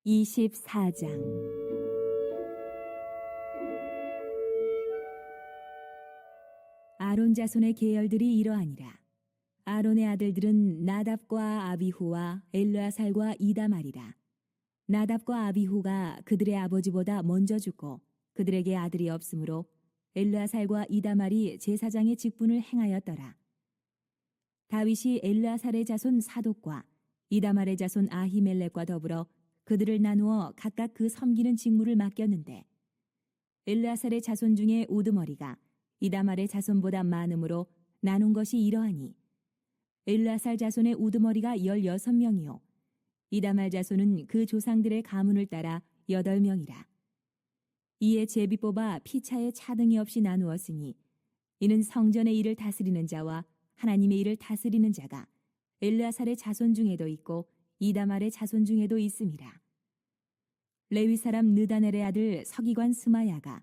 24장. 아론 자손의 계열들이 이러하니라. 아론의 아들들은 나답과 아비후와 엘르아살과 이다말이라. 나답과 아비후가 그들의 아버지보다 먼저 죽고 그들에게 아들이 없으므로 엘르아살과 이다말이 제사장의 직분을 행하였더라. 다윗이 엘르아살의 자손 사독과 이다말의 자손 아히멜렉과 더불어 그들을 나누어 각각 그 섬기는 직무를 맡겼는데, 엘르아살의 자손 중에 우두머리가 이다말의 자손보다 많으므로 나눈 것이 이러하니, 엘르아살 자손의 우두머리가 16명이요 이다말 자손은 그 조상들의 가문을 따라 8명이라. 이에 제비 뽑아 피차에 차등이 없이 나누었으니, 이는 성전의 일을 다스리는 자와 하나님의 일을 다스리는 자가 엘르아살의 자손 중에도 있고 이다말의 자손 중에도 있음이라. 레위 사람 느다넬의 아들 서기관 스마야가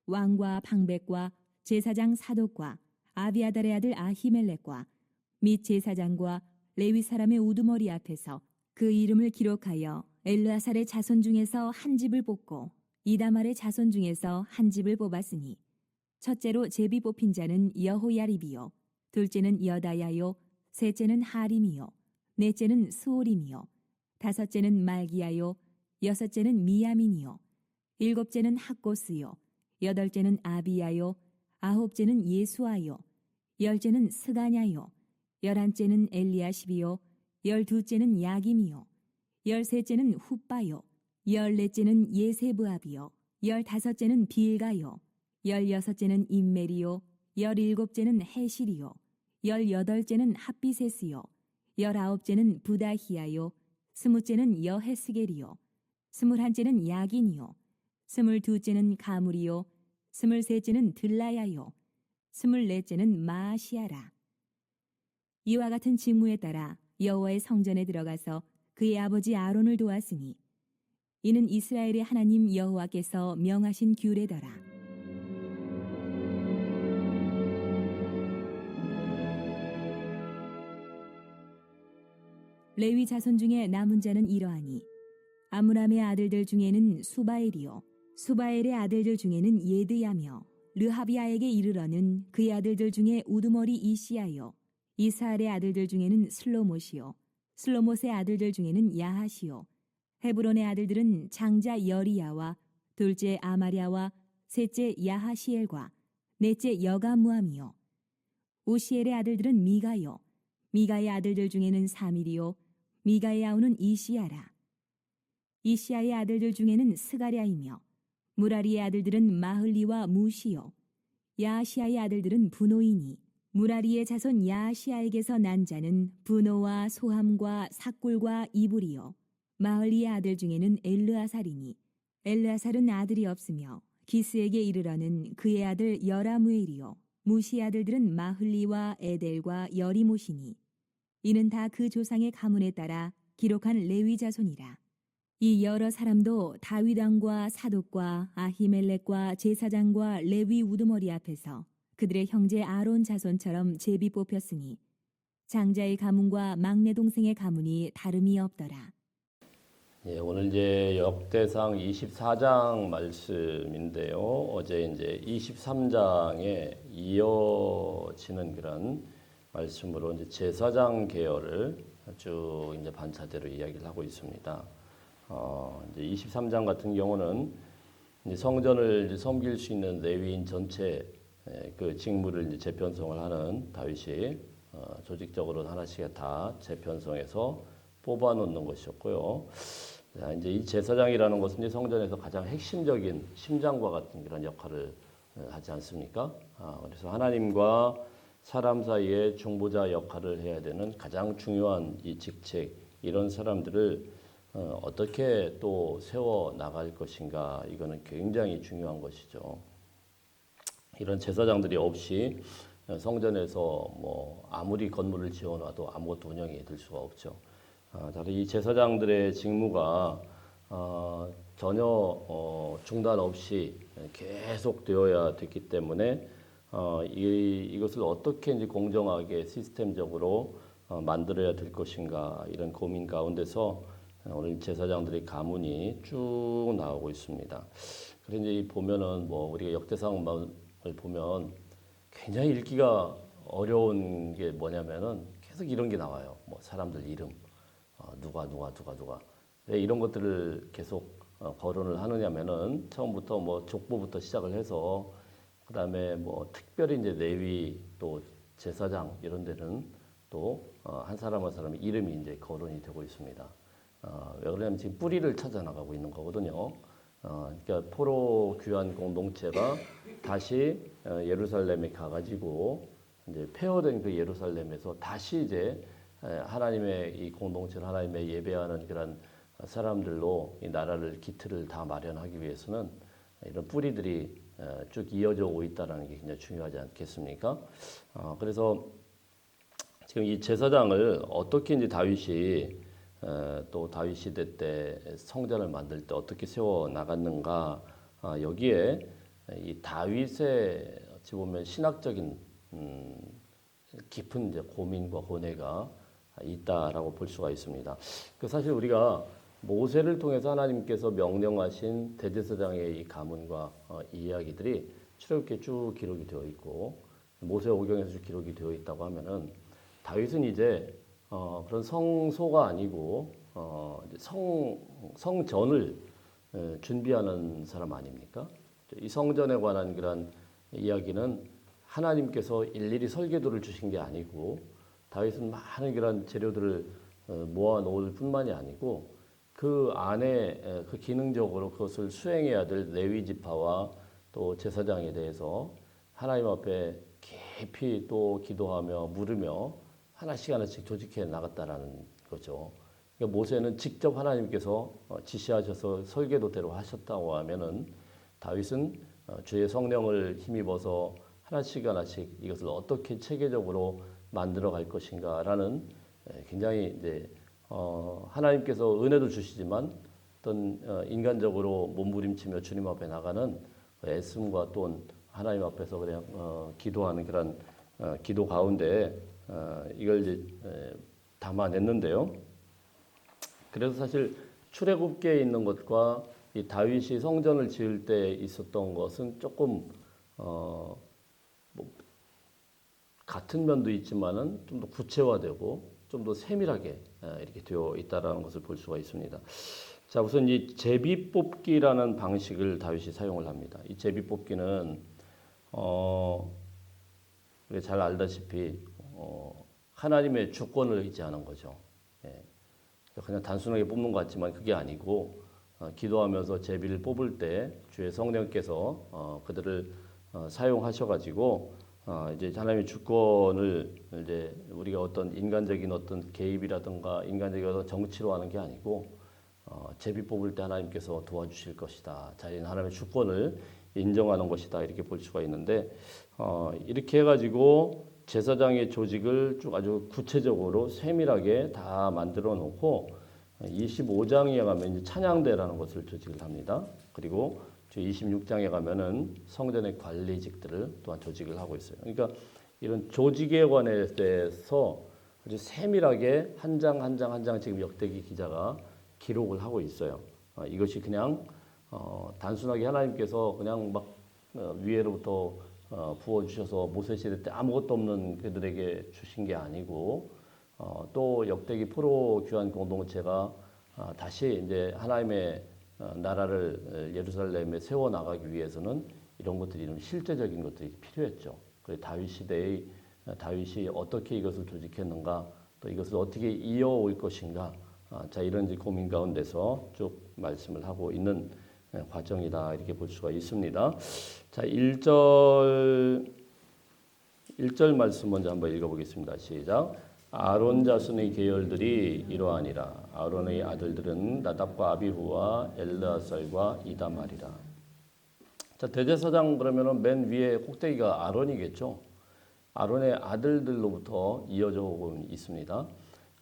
왕과 방백과 제사장 사독과 아비아달의 아들 아히멜렉과 및 제사장과 레위 사람의 우두머리 앞에서 그 이름을 기록하여 엘르아살의 자손 중에서 한 집을 뽑고 이다말의 자손 중에서 한 집을 뽑았으니, 첫째로 제비 뽑힌 자는 여호야립이요, 둘째는 여다야요, 셋째는 하림이요, 넷째는 스오림이요, 다섯째는 말기야요, 여섯째는 미야민이요, 일곱째는 학고스요, 여덟째는 아비야요, 아홉째는 예수아요, 열째는 스가냐요, 열한째는 엘리야십이요, 열두째는 야김이요, 열셋째는 훗바요, 열넷째는 예세브압이요, 열다섯째는 빌가요, 열여섯째는 임멜이요, 열일곱째는 헤실이요, 열여덟째는 핫비세스요, 열아홉째는 부다히야요, 스무째는 여헤스겔이요, 스물한째는 야긴이요, 스물두째는 가물이요, 스물셋째는 들라야요, 스물넷째는 마아시아라. 이와 같은 직무에 따라 여호와의 성전에 들어가서 그의 아버지 아론을 도왔으니, 이는 이스라엘의 하나님 여호와께서 명하신 규례더라. 레위 자손 중에 남은 자는 이러하니, 아므람의 아들들 중에는 수바엘이요, 수바엘의 아들들 중에는 예드야며, 르하비아에게 이르러는 그의 아들들 중에 우두머리 이시야요, 이스하엘의 아들들 중에는 슬로못이요, 슬로못의 아들들 중에는 야하시요, 헤브론의 아들들은 장자 여리야와 둘째 아마랴와 셋째 야하시엘과 넷째 여가무함이요, 우시엘의 아들들은 미가요, 미가의 아들들 중에는 사밀이요, 미가의 아우는 이시야라. 이시야의 아들들 중에는 스가랴이며, 무라리의 아들들은 마흘리와 무시요, 야하시야의 아들들은 분노이니, 무라리의 자손 야하시야에게서 난 자는 분노와 소함과 삭굴과 이불이요, 마흘리의 아들 중에는 엘르아살이니, 엘르아살은 아들이 없으며 기스에게 이르러는 그의 아들 여라무엘이요, 무시의 아들들은 마흘리와 에델과 여리못이니, 이는 다 그 조상의 가문에 따라 기록한 레위 자손이라. 이 여러 사람도 다윗 왕과 사독과 아히멜렉과 제사장과 레위 우두머리 앞에서 그들의 형제 아론 자손처럼 제비 뽑혔으니, 장자의 가문과 막내 동생의 가문이 다름이 없더라. 예, 오늘 이제 역대상 24장 말씀인데요. 어제 이제 23장에 이어지는 그런 말씀으로 이제 제사장 계열을 쭉 이제 반차대로 이야기를 하고 있습니다. 이제 23장 같은 경우는 이제 성전을 이제 섬길 수 있는 레위인 전체 그 직무를 이제 재편성을 하는 다윗이 조직적으로 하나씩 다 재편성해서 뽑아놓는 것이었고요. 이제 이 제사장이라는 것은 이제 성전에서 가장 핵심적인 심장과 같은 그런 역할을 하지 않습니까? 그래서 하나님과 사람 사이에 중보자 역할을 해야 되는 가장 중요한 이 직책, 이런 사람들을 어떻게 또 세워 나갈 것인가, 이거는 굉장히 중요한 것이죠. 이런 제사장들이 없이 성전에서 뭐 아무리 건물을 지어놔도 아무것도 운영이 될 수가 없죠. 이 제사장들의 직무가 전혀 중단 없이 계속 되어야 됐기 때문에 이것을 어떻게 이제 공정하게 시스템적으로 만들어야 될 것인가, 이런 고민 가운데서 오늘 제사장들의 가문이 쭉 나오고 있습니다. 그래서 이제 보면은 뭐 우리가 역대상을 보면 굉장히 읽기가 어려운 게 뭐냐면은 계속 이런 게 나와요. 뭐 사람들 이름, 누가. 왜 이런 것들을 계속 거론을 하느냐면은 처음부터 뭐 족보부터 시작을 해서 그다음에 뭐 특별히 이제 레위 또 제사장 이런 데는 또 한 사람 한 사람의 이름이 이제 거론이 되고 있습니다. 왜 그러냐면 지금 뿌리를 찾아 나가고 있는 거거든요. 그러니까 포로 귀환 공동체가 다시 예루살렘에 가가지고 이제 폐허된 그 예루살렘에서 다시 이제 하나님의 이 공동체를 하나님의 예배하는 그런 사람들로 이 나라를 기틀을 다 마련하기 위해서는 이런 뿌리들이 쭉 이어져 오고 있다는 게 굉장히 중요하지 않겠습니까? 그래서 지금 이 제사장을 어떻게 이제 다윗이 또 다윗 시대 때 성전을 만들 때 어떻게 세워 나갔는가 여기에 이 다윗의 어찌 보면 신학적인 깊은 이제 고민과 고뇌가 있다라고 볼 수가 있습니다. 그 사실 우리가 모세를 통해서 하나님께서 명령하신 대제사장의 이 가문과 이 이야기들이 출애굽기에 쭉 기록이 되어 있고 모세 오경에서 쭉 기록이 되어 있다고 하면은 다윗은 이제 그런 성소가 아니고 이제 성전을 준비하는 사람 아닙니까? 이 성전에 관한 그런 이야기는 하나님께서 일일이 설계도를 주신 게 아니고 다윗은 많은 그런 재료들을 모아 놓을 뿐만이 아니고 그 안에 그 기능적으로 그것을 수행해야 될 레위 지파와 또 제사장에 대해서 하나님 앞에 깊이 또 기도하며 물으며 하나씩 하나씩 조직해 나갔다라는 거죠. 그러니까 모세는 직접 하나님께서 지시하셔서 설계도대로 하셨다고 하면은 다윗은 주의 성령을 힘입어서 하나씩 하나씩 이것을 어떻게 체계적으로 만들어 갈 것인가라는 굉장히 이제 하나님께서 은혜도 주시지만 어떤 인간적으로 몸부림치며 주님 앞에 나가는 애씀과 또 하나님 앞에서 그냥 기도하는 그런 기도 가운데 이걸 이제 담아냈는데요. 그래서 사실 출애굽기에 있는 것과 이 다윗이 성전을 지을 때 있었던 것은 조금 뭐 같은 면도 있지만은 좀 더 구체화되고 좀 더 세밀하게 이렇게 되어 있다라는 것을 볼 수가 있습니다. 자, 우선 이 제비 뽑기라는 방식을 다윗이 사용을 합니다. 이 제비 뽑기는 우리가 잘 알다시피 하나님의 주권을 의지하는 거죠. 예. 그냥 단순하게 뽑는 것 같지만 그게 아니고 기도하면서 제비를 뽑을 때 주의 성령께서 그들을 사용하셔가지고 이제 하나님의 주권을 이제 우리가 어떤 인간적인 어떤 개입이라든가 인간적인 어떤 정치로 하는 게 아니고 제비 뽑을 때 하나님께서 도와주실 것이다. 자기는 하나님의 주권을 인정하는 것이다. 이렇게 볼 수가 있는데 이렇게 해가지고 제사장의 조직을 쭉 아주 구체적으로 세밀하게 다 만들어 놓고 25장에 가면 이제 찬양대라는 것을 조직을 합니다. 그리고 26장에 가면은 성전의 관리직들을 또한 조직을 하고 있어요. 그러니까 이런 조직에 관해서 아주 세밀하게 한 장 한 장 한 장 지금 역대기 기자가 기록을 하고 있어요. 이것이 그냥 단순하게 하나님께서 그냥 막 위에로부터 부어주셔서 모세 시대 때 아무것도 없는 그들에게 주신 게 아니고 또 역대기 포로 귀환 공동체가 다시 이제 하나님의 나라를 예루살렘에 세워 나가기 위해서는 이런 것들이 좀 실제적인 것들이 필요했죠. 그래서 다윗 시대의 다윗이 어떻게 이것을 조직했는가, 또 이것을 어떻게 이어올 것인가, 자 이런 이제 고민 가운데서 쭉 말씀을 하고 있는 과정이다 이렇게 볼 수가 있습니다. 자 1절 말씀 먼저 한번 읽어보겠습니다. 시작. 아론 자손의 계열들이 이러하니라. 아론의 아들들은 나답과 아비후와 엘르아살과 이다말이라. 자 대제사장 그러면은 맨 위에 꼭대기가 아론이겠죠. 아론의 아들들로부터 이어져 오고 있습니다.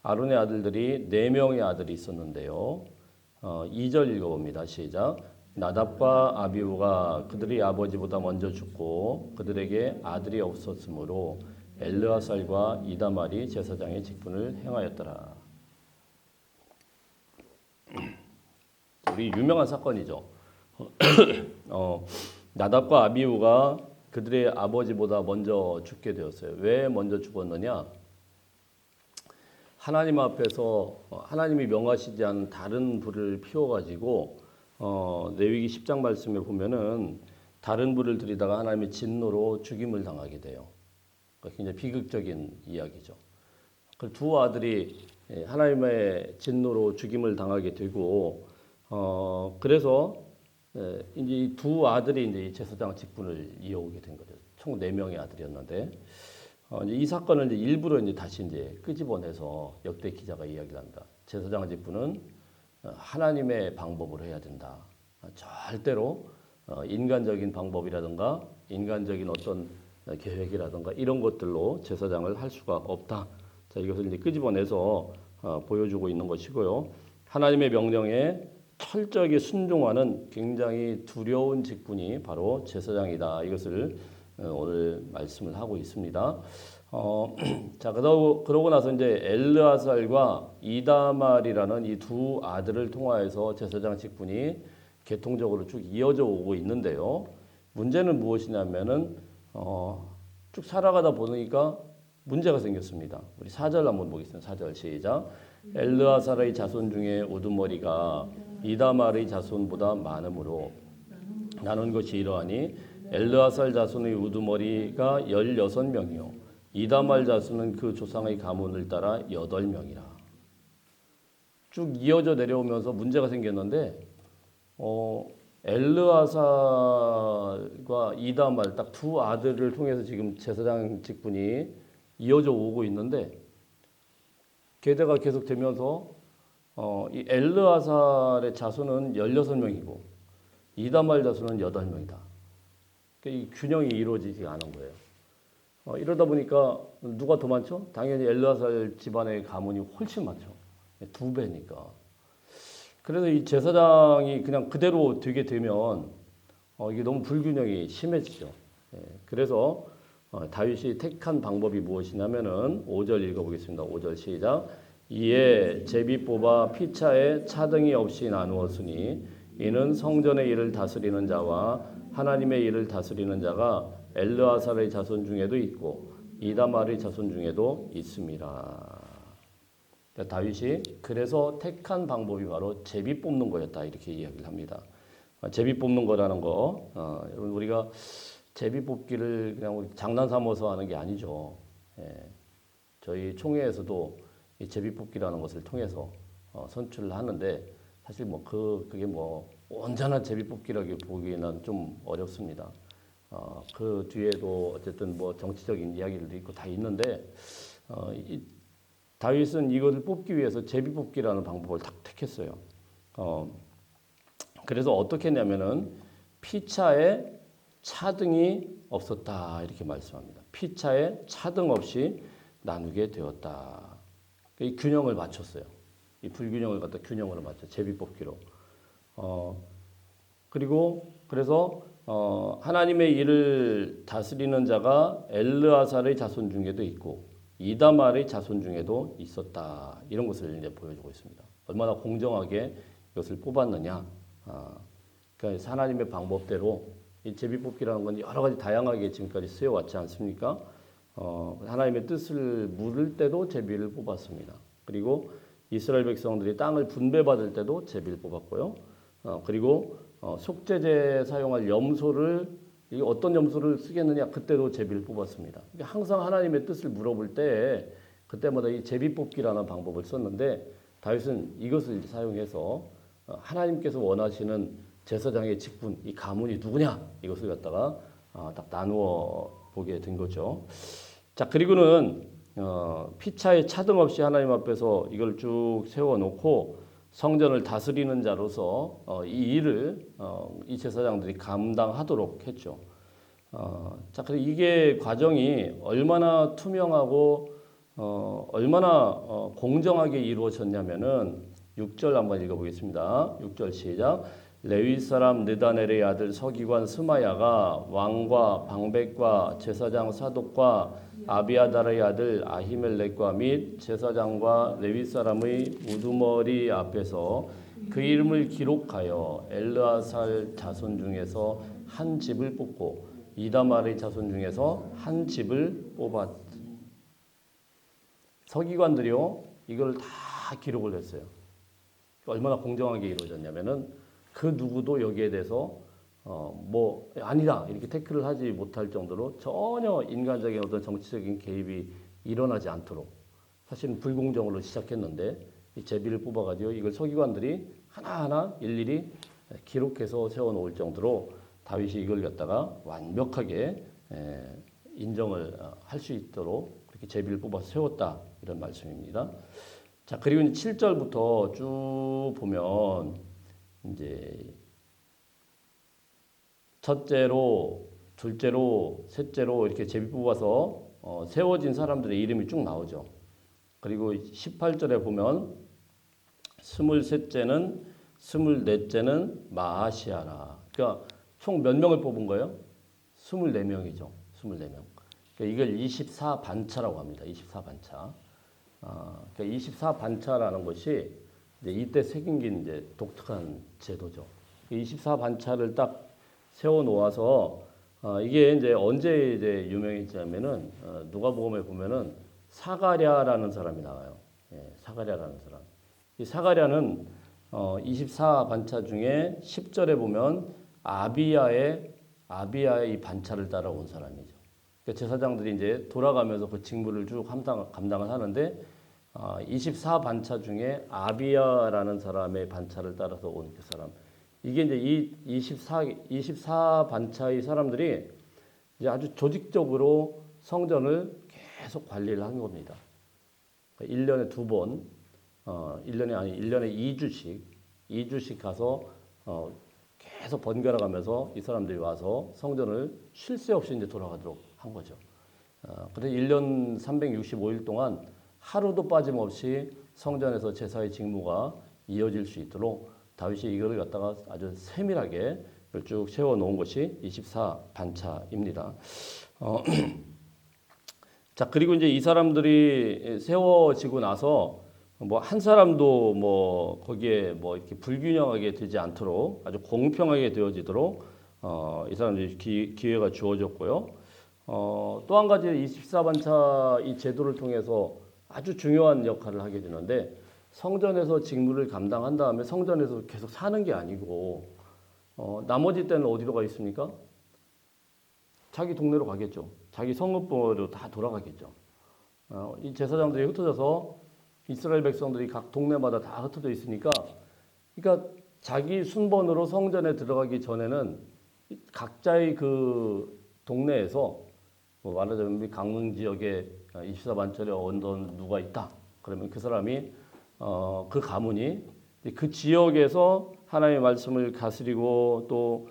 아론의 아들들이 4명의 아들이 있었는데요. 2절 읽어봅니다. 시작. 나답과 아비후가 그들의 아버지보다 먼저 죽고 그들에게 아들이 없었으므로 엘르아살과 이다말이 제사장의 직분을 행하였더라. 우리 유명한 사건이죠. 나답과 아비후가 그들의 아버지보다 먼저 죽게 되었어요. 왜 먼저 죽었느냐? 하나님 앞에서 하나님이 명하시지 않은 다른 불을 피워가지고 레위기 10장 말씀에 보면은 다른 불을 들이다가 하나님의 진노로 죽임을 당하게 돼요. 그러니까 굉장히 비극적인 이야기죠. 그 두 아들이 하나님의 진노로 죽임을 당하게 되고 그래서 이제 이 두 아들이 이제 제사장 직분을 이어오게 된 거죠. 총 4명의 아들이었는데 이제 이 사건을 이제 일부러 이제 다시 이제 끄집어내서 역대 기자가 이야기를 합니다. 제사장 직분은 하나님의 방법으로 해야 된다. 절대로 인간적인 방법이라든가 인간적인 어떤 계획이라든가 이런 것들로 제사장을 할 수가 없다. 자, 이것을 이제 끄집어내서 보여주고 있는 것이고요. 하나님의 명령에 철저하게 순종하는 굉장히 두려운 직분이 바로 제사장이다. 이것을 오늘 말씀을 하고 있습니다. 자, 그러고 나서 이제 엘르아살과 이다말이라는 이 두 아들을 통하여서 제사장 직분이 계통적으로 쭉 이어져 오고 있는데요. 문제는 무엇이냐면은 쭉 살아가다 보니까 문제가 생겼습니다. 우리 4절 한번 보겠습니다. 4절 시작. 엘르아살의 자손 중에 우두머리가 이다말의 자손보다 많으므로 나눈 것이 이러하니 엘르아살 자손의 우두머리가 16명이요 이다말 자손은 그 조상의 가문을 따라 8명이라. 쭉 이어져 내려오면서 문제가 생겼는데 엘르아살과 이다말 딱 두 아들을 통해서 지금 제사장 직분이 이어져 오고 있는데 계대가 계속되면서 이 엘르아살의 자손은 16명이고 이다말 자손은 8명이다. 이 균형이 이루어지지 않은 거예요. 이러다 보니까 누가 더 많죠? 당연히 엘르아살 집안의 가문이 훨씬 많죠. 2배니까. 그래서 이 제사장이 그냥 그대로 되게 되면 이게 너무 불균형이 심해지죠. 그래서 다윗이 택한 방법이 무엇이냐면은 5절 읽어보겠습니다. 5절 시작. 이에 제비 뽑아 피차에 차등이 없이 나누었으니 이는 성전의 일을 다스리는 자와 하나님의 일을 다스리는 자가 엘르아살의 자손 중에도 있고 이다말의 자손 중에도 있습니다. 다윗이 그래서 택한 방법이 바로 제비 뽑는 거였다 이렇게 이야기를 합니다. 제비 뽑는 거라는 거 여러분 우리가 제비 뽑기를 그냥 우리 장난 삼아서 하는 게 아니죠. 저희 총회에서도 이 제비 뽑기라는 것을 통해서 선출을 하는데 사실 뭐 그게 뭐 온전한 제비 뽑기라고 보기에는 좀 어렵습니다. 그 뒤에도 어쨌든 뭐 정치적인 이야기들도 있고 다 있는데 다윗은 이것을 뽑기 위해서 제비 뽑기라는 방법을 딱 택했어요. 그래서 어떻게 했냐면은 피차에 차등이 없었다 이렇게 말씀합니다. 피차에 차등 없이 나누게 되었다. 이 균형을 맞췄어요. 이 불균형을 갖다 균형으로 맞춰 제비 뽑기로. 그리고 그래서 하나님의 일을 다스리는 자가 엘르아살의 자손 중에도 있고 이다말의 자손 중에도 있었다. 이런 것을 이제 보여주고 있습니다. 얼마나 공정하게 이것을 뽑았느냐. 그러니까 하나님의 방법대로 이 제비뽑기라는 건 여러 가지 다양하게 지금까지 쓰여왔지 않습니까? 하나님의 뜻을 물을 때도 제비를 뽑았습니다. 그리고 이스라엘 백성들이 땅을 분배받을 때도 제비를 뽑았고요. 그리고 속죄제에 사용할 염소를 어떤 염소를 쓰겠느냐 그때도 제비를 뽑았습니다. 그러니까 항상 하나님의 뜻을 물어볼 때 그때마다 이 제비 뽑기라는 방법을 썼는데 다윗은 이것을 사용해서 하나님께서 원하시는 제사장의 직분, 이 가문이 누구냐 이것을 갖다가 딱 나누어 보게 된 거죠. 자 그리고는 피차에 차등 없이 하나님 앞에서 이걸 쭉 세워놓고 성전을 다스리는 자로서 이 일을 이 제사장들이 감당하도록 했죠. 자, 그래서 이게 과정이 얼마나 투명하고 얼마나 공정하게 이루어졌냐면은 6절 한번 읽어보겠습니다. 6절 시작. 레위 사람 느다넬의 아들 서기관 스마야가 왕과 방백과 제사장 사독과 아비아달의 아들 아히멜렉과 및 제사장과 레위 사람의 우두머리 앞에서 그 이름을 기록하여 엘르아살 자손 중에서 한 집을 뽑고 이다말의 자손 중에서 한 집을 뽑았. 서기관들이요 이걸 다 기록을 했어요. 얼마나 공정하게 이루어졌냐면은 그 누구도 여기에 대해서 뭐 아니다 이렇게 태클을 하지 못할 정도로 전혀 인간적인 어떤 정치적인 개입이 일어나지 않도록 사실은 불공정으로 시작했는데 이 제비를 뽑아가지고 이걸 서기관들이 하나하나 일일이 기록해서 세워놓을 정도로 다윗이 이걸 갖다가 완벽하게 인정을 할 수 있도록 그렇게 제비를 뽑아서 세웠다 이런 말씀입니다. 자 그리고 7절부터 쭉 보면 이제 첫째로, 둘째로, 셋째로 이렇게 제비 뽑아서 세워진 사람들의 이름이 쭉 나오죠. 그리고 18절에 보면 23째는 24째는 마아시아라. 그러니까 총 몇 명을 뽑은 거예요? 24명이죠. 24명. 그러니까 이걸 24반차라고 합니다. 24반차. 그러니까 24반차라는 것이 이제 이때 생긴 이제 독특한 제도죠. 24반차를 딱 세워 놓아서 이게 이제 언제 이제 유명해지냐면은 누가복음에 보면은 사가랴라는 사람이 나와요. 예, 사가랴라는 사람. 이 사가랴는 24반차 중에 10절에 보면 아비야의 이 반차를 따라온 사람이죠. 그러니까 제사장들이 이제 돌아가면서 그 직무를 쭉 감당을 하는데 24반차 중에 아비야라는 사람의 반차를 따라서 온 그 사람. 이게 이제 이 24반차의 사람들이 이제 아주 조직적으로 성전을 계속 관리를 한 겁니다. 1년에 2번, 1년에 2주씩 가서 계속 번갈아 가면서 이 사람들이 와서 성전을 쉴 새 없이 이제 돌아가도록 한 거죠. 그래서 1년 365일 동안 하루도 빠짐없이 성전에서 제사의 직무가 이어질 수 있도록 다윗이 이거를 갖다가 아주 세밀하게 쭉 세워 놓은 것이 24반차입니다. 자, 그리고 이제 이 사람들이 세워지고 나서 뭐 한 사람도 뭐 거기에 뭐 이렇게 불균형하게 되지 않도록 아주 공평하게 되어지도록 이 사람들이 기회가 주어졌고요. 또 한 가지 24반차 이 제도를 통해서 아주 중요한 역할을 하게 되는데 성전에서 직무를 감당한 다음에 성전에서 계속 사는 게 아니고 나머지 때는 어디로 가 있습니까? 자기 동네로 가겠죠. 자기 성읍으로 다 돌아가겠죠. 이 제사장들이 흩어져서 이스라엘 백성들이 각 동네마다 다 흩어져 있으니까 그러니까 자기 순번으로 성전에 들어가기 전에는 각자의 그 동네에서 뭐 말하자면 강릉 지역에 24반철에 언던 누가 있다. 그러면 그 사람이 그 가문이 그 지역에서 하나님의 말씀을 다스리고 또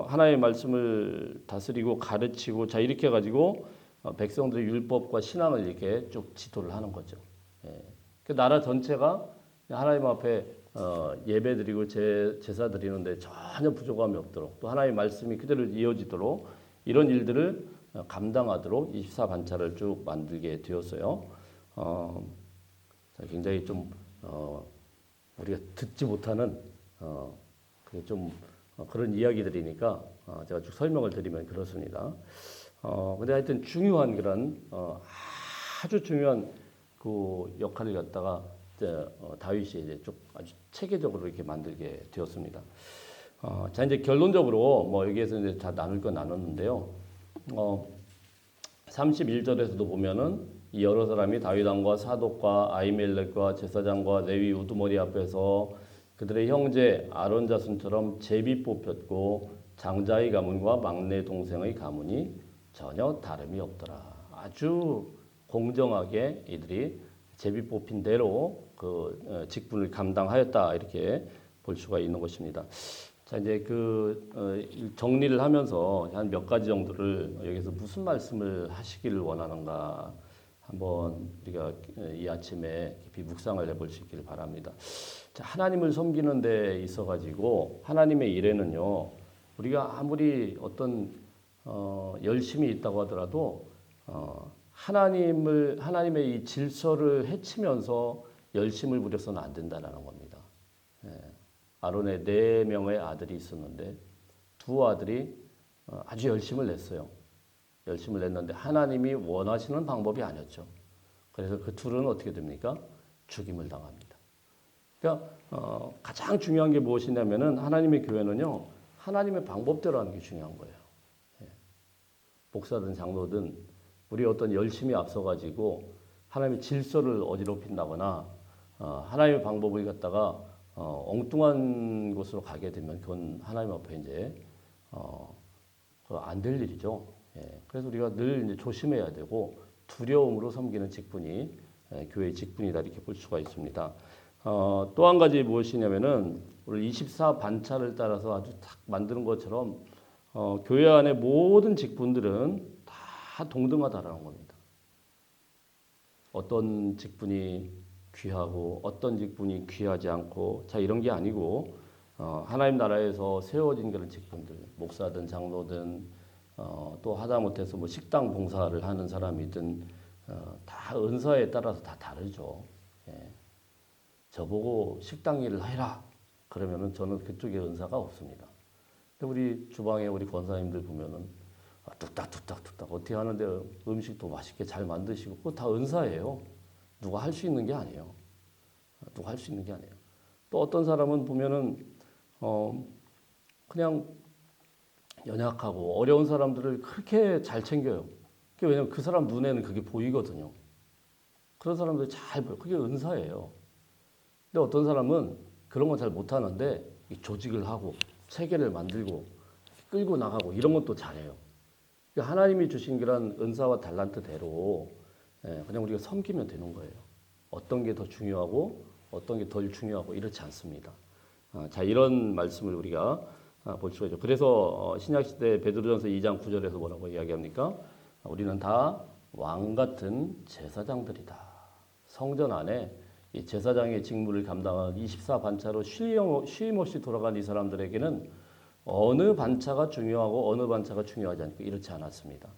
하나님의 말씀을 다스리고 가르치고 자 이렇게 해가지고 백성들의 율법과 신앙을 이렇게 쭉 지도를 하는 거죠. 예. 그 나라 전체가 하나님 앞에 예배드리고 제사 드리는데 전혀 부족함이 없도록 또 하나님의 말씀이 그대로 이어지도록 이런 일들을 감당하도록 24반차를 쭉 만들게 되었어요. 굉장히 좀 우리가 듣지 못하는 좀 그런 이야기들이니까 제가 쭉 설명을 드리면 그렇습니다. 근데 하여튼 중요한 그런 아주 중요한 그 역할을 갖다가 다윗이 이제 좀 아주 체계적으로 이렇게 만들게 되었습니다. 자 이제 결론적으로 뭐 여기에서 이제 다 나눌 건 나눴는데요. 31절에서도 보면은 이 여러 사람이 다윗 왕과 사독과 아히멜렉과 제사장과 레위 우두머리 앞에서 그들의 형제 아론 자손처럼 제비 뽑혔고 장자의 가문과 막내 동생의 가문이 전혀 다름이 없더라. 아주 공정하게 이들이 제비 뽑힌 대로 그 직분을 감당하였다 이렇게 볼 수가 있는 것입니다. 자 이제 그 정리를 하면서 한 몇 가지 정도를 여기서 무슨 말씀을 하시기를 원하는가 한번 우리가 이 아침에 깊이 묵상을 해볼 수 있기를 바랍니다. 자, 하나님을 섬기는 데 있어 가지고 하나님의 일에는요 우리가 아무리 어떤 열심이 있다고 하더라도 하나님의 이 질서를 해치면서 열심을 부려서는 안 된다라는 겁니다. 예. 아론의 4명의 아들이 있었는데 두 아들이 아주 열심을 냈어요. 열심을 냈는데 하나님이 원하시는 방법이 아니었죠. 그래서 그 둘은 어떻게 됩니까? 죽임을 당합니다. 그러니까 가장 중요한 게 무엇이냐면은 하나님의 교회는요, 하나님의 방법대로 하는 게 중요한 거예요. 예. 목사든 장로든 우리 어떤 열심히 앞서가지고 하나님의 질서를 어지럽힌다거나 하나님의 방법을 갖다가 엉뚱한 곳으로 가게 되면 그건 하나님 앞에 이제 안 될 일이죠. 예. 그래서 우리가 늘 이제 조심해야 되고 두려움으로 섬기는 직분이 교회의 직분이다 이렇게 볼 수가 있습니다. 또 한 가지 무엇이냐면은 오늘 24 반차를 따라서 아주 딱 만드는 것처럼 교회 안의 모든 직분들은 다 동등하다라는 겁니다. 어떤 직분이 귀하고 어떤 직분이 귀하지 않고 자 이런 게 아니고 하나님 나라에서 세워진 그런 직분들 목사든 장로든 또 하다못해서 뭐 식당 봉사를 하는 사람이든 다 은사에 따라서 다 다르죠. 예. 저보고 식당 일을 해라 그러면은 저는 그쪽에 은사가 없습니다. 근데 우리 주방에 우리 권사님들 보면은 뚝딱뚝딱뚝딱 어떻게 하는데 음식도 맛있게 잘 만드시고 그거 다 은사예요. 누가 할 수 있는 게 아니에요. 누가 할 수 있는 게 아니에요. 또 어떤 사람은 보면은 그냥 연약하고 어려운 사람들을 그렇게 잘 챙겨요. 왜냐하면 그 사람 눈에는 그게 보이거든요. 그런 사람들 잘 보여. 그게 은사예요. 근데 어떤 사람은 그런 건 잘 못하는데 조직을 하고 체계를 만들고 끌고 나가고 이런 것도 잘해요. 그러니까 하나님이 주신 그런 은사와 달란트대로 그냥 우리가 섬기면 되는 거예요. 어떤 게 더 중요하고 어떤 게 덜 중요하고 이렇지 않습니다. 자 이런 말씀을 우리가 볼 수가 있죠. 그래서 신약시대 베드로전서 2장 9절에서 뭐라고 이야기합니까? 우리는 다 왕같은 제사장들이다. 성전 안에 이 제사장의 직무를 감당한 24 반차로 쉼 없이 돌아간 이 사람들에게는 어느 반차가 중요하고 어느 반차가 중요하지 않고 이렇지 않았습니다.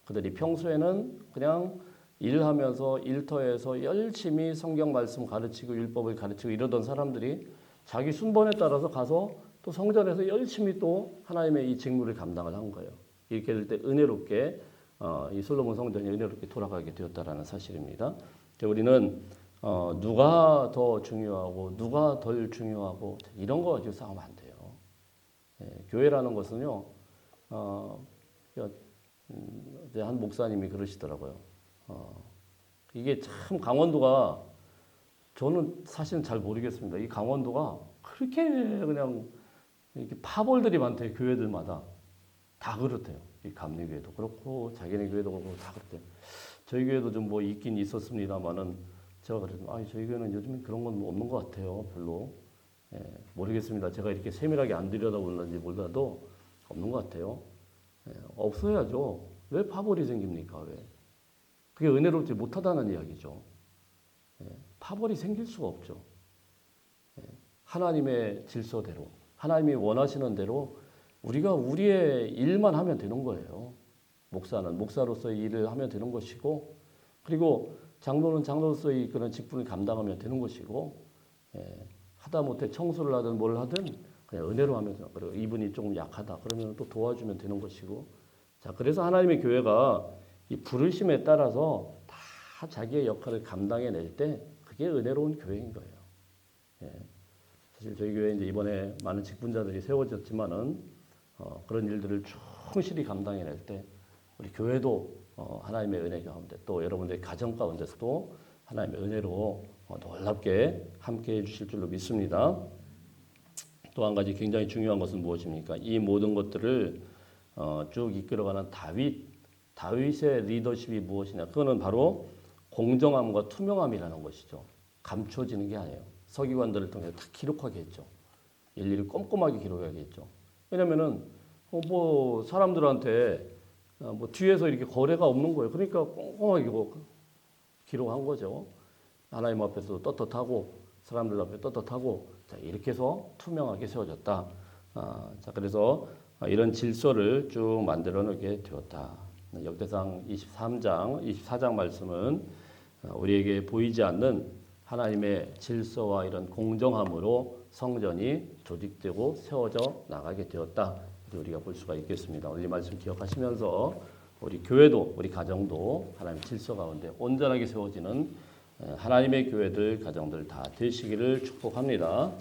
그들이 평소에는 그냥 일하면서 일터에서 열심히 성경 말씀 가르치고 율법을 가르치고 이러던 사람들이 자기 순번에 따라서 가서 또 성전에서 열심히 또 하나님의 이 직무를 감당을 한 거예요. 이렇게 될 때 은혜롭게 이 솔로몬 성전이 은혜롭게 돌아가게 되었다라는 사실입니다. 우리는 누가 더 중요하고 누가 덜 중요하고 이런 거 가지고 싸우면 안 돼요. 예, 교회라는 것은요. 한 목사님이 그러시더라고요. 이게 참 강원도가 저는 사실은 잘 모르겠습니다. 이 강원도가 그렇게 그냥 이렇게 파벌들이 많대요. 교회들마다 다 그렇대요. 이 감리교회도 그렇고 자기네 교회도 그렇고 다 그렇대요. 저희 교회도 좀 뭐 있긴 있었습니다만은 제가 그랬더니 저희 교회는 요즘엔 그런 건 없는 것 같아요. 별로. 예, 모르겠습니다. 제가 이렇게 세밀하게 안 들여다보는지 몰라도 없는 것 같아요. 예, 없어야죠. 왜 파벌이 생깁니까? 왜? 그게 은혜롭지 못하다는 이야기죠. 예, 파벌이 생길 수가 없죠. 예, 하나님의 질서대로, 하나님이 원하시는 대로 우리가 우리의 일만 하면 되는 거예요. 목사는 목사로서의 일을 하면 되는 것이고, 그리고 장로는 장로로서의 그런 직분을 감당하면 되는 것이고, 하다못해 청소를 하든 뭘 하든 그냥 은혜로 하면서, 그리고 이분이 조금 약하다 그러면 또 도와주면 되는 것이고, 자 그래서 하나님의 교회가 이 부르심에 따라서 다 자기의 역할을 감당해낼 때 그게 은혜로운 교회인 거예요. 예. 사실 저희 교회 이제 이번에 많은 직분자들이 세워졌지만은 그런 일들을 충실히 감당해낼 때 우리 교회도 하나님의 은혜 가운데 또 여러분들의 가정 가운데서도 하나님의 은혜로 놀랍게 함께 해주실 줄로 믿습니다. 또 한 가지 굉장히 중요한 것은 무엇입니까? 이 모든 것들을 쭉 이끌어가는 다윗의 리더십이 무엇이냐? 그거는 바로 공정함과 투명함이라는 것이죠. 감춰지는 게 아니에요. 서기관들을 통해서 다 기록하겠죠. 일일이 꼼꼼하게 기록하겠죠. 왜냐면은 뭐 사람들한테 뭐 뒤에서 이렇게 거래가 없는 거예요. 그러니까 꼼꼼하게 기록한 거죠. 하나님 앞에서 떳떳하고 사람들 앞에 떳떳하고 자 이렇게 해서 투명하게 세워졌다. 자 그래서 이런 질서를 쭉 만들어 놓게 되었다. 역대상 24장 말씀은 우리에게 보이지 않는 하나님의 질서와 이런 공정함으로 성전이 조직되고 세워져 나가게 되었다. 우리가 볼 수가 있겠습니다. 오늘 이 말씀 기억하시면서 우리 교회도 우리 가정도 하나님의 질서 가운데 온전하게 세워지는 하나님의 교회들 가정들 다 되시기를 축복합니다.